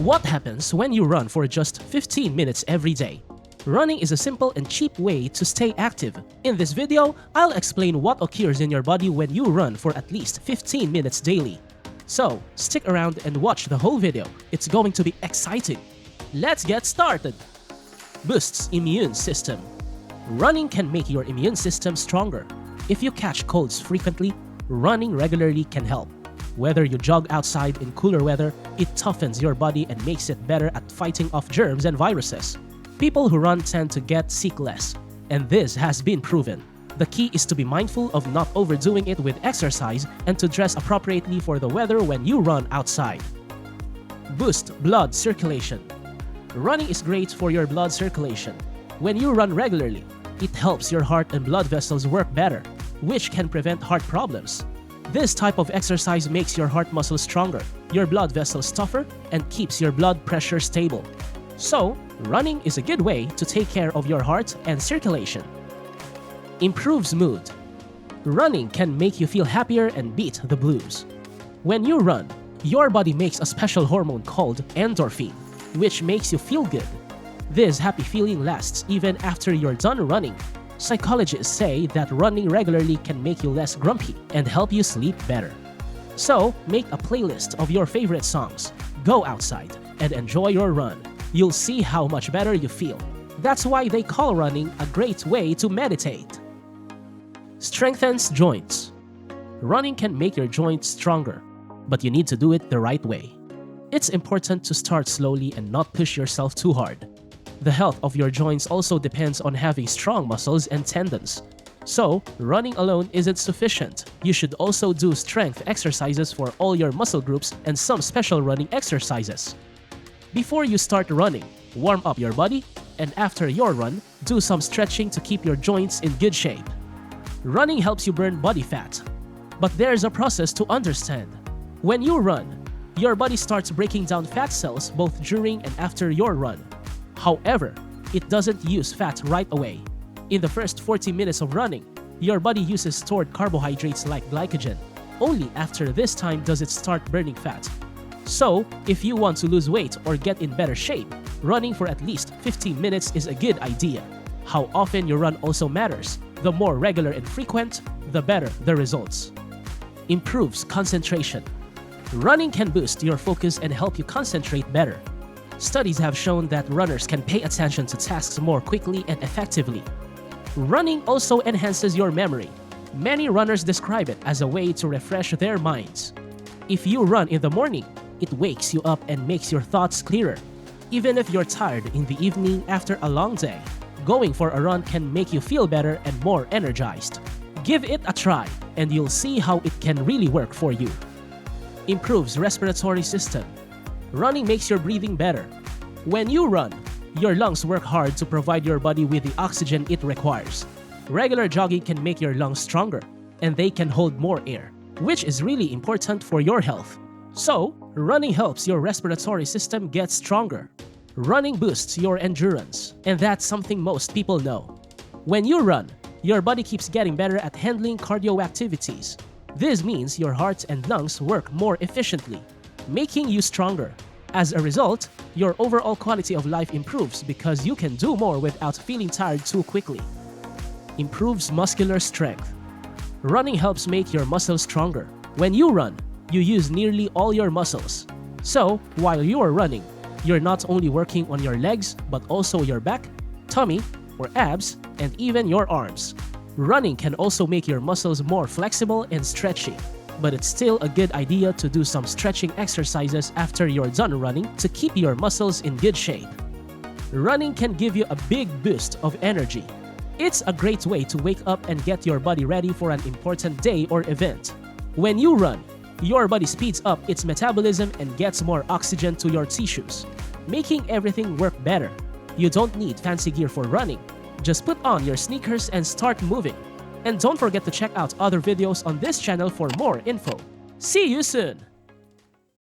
What happens when you run for just 15 minutes every day? Running is a simple and cheap way to stay active. In this video, I'll explain what occurs in your body when you run for at least 15 minutes daily. So, stick around and watch the whole video. It's going to be exciting. Let's get started! Boosts immune system. Running can make your immune system stronger. If you catch colds frequently, running regularly can help. Whether you jog outside in cooler weather, it toughens your body and makes it better at fighting off germs and viruses. People who run tend to get sick less, and this has been proven. The key is to be mindful of not overdoing it with exercise and to dress appropriately for the weather when you run outside. Boost blood circulation. Running is great for your blood circulation. When you run regularly, it helps your heart and blood vessels work better, which can prevent heart problems. This type of exercise makes your heart muscles stronger, your blood vessels tougher, and keeps your blood pressure stable. So, running is a good way to take care of your heart and circulation. Improves mood. Running can make you feel happier and beat the blues. When you run, your body makes a special hormone called endorphin, which makes you feel good. This happy feeling lasts even after you're done running. Psychologists say that running regularly can make you less grumpy and help you sleep better. So, make a playlist of your favorite songs, go outside, and enjoy your run. You'll see how much better you feel. That's why they call running a great way to meditate. Strengthens joints. Running can make your joints stronger, but you need to do it the right way. It's important to start slowly and not push yourself too hard. The health of your joints also depends on having strong muscles and tendons. So, running alone isn't sufficient. You should also do strength exercises for all your muscle groups and some special running exercises. Before you start running, warm up your body, and after your run, do some stretching to keep your joints in good shape. Running helps you burn body fat. But there's a process to understand. When you run, your body starts breaking down fat cells both during and after your run. However, it doesn't use fat right away. In the first 40 minutes of running, your body uses stored carbohydrates like glycogen. Only after this time does it start burning fat. So, if you want to lose weight or get in better shape, running for at least 15 minutes is a good idea. How often you run also matters. The more regular and frequent, the better the results. Improves concentration. Running can boost your focus and help you concentrate better. Studies have shown that runners can pay attention to tasks more quickly and effectively. Running also enhances your memory. Many runners describe it as a way to refresh their minds. If you run in the morning, it wakes you up and makes your thoughts clearer. Even if you're tired in the evening after a long day, going for a run can make you feel better and more energized. Give it a try, and you'll see how it can really work for you. Improves respiratory system. Running makes your breathing better. When you run, your lungs work hard to provide your body with the oxygen it requires. Regular jogging can make your lungs stronger, and they can hold more air, which is really important for your health. So, running helps your respiratory system get stronger. Running boosts your endurance, and that's something most people know. When you run, your body keeps getting better at handling cardio activities. This means your heart and lungs work more efficiently, making you stronger. As a result, your overall quality of life improves because you can do more without feeling tired too quickly. Improves muscular strength. Running helps make your muscles stronger. When you run, you use nearly all your muscles. So, while you are running, you're not only working on your legs, but also your back, tummy, or abs, and even your arms. Running can also make your muscles more flexible and stretchy. But it's still a good idea to do some stretching exercises after you're done running to keep your muscles in good shape. Running can give you a big boost of energy. It's a great way to wake up and get your body ready for an important day or event. When you run, your body speeds up its metabolism and gets more oxygen to your tissues, making everything work better. You don't need fancy gear for running. Just put on your sneakers and start moving. And don't forget to check out other videos on this channel for more info. See you soon!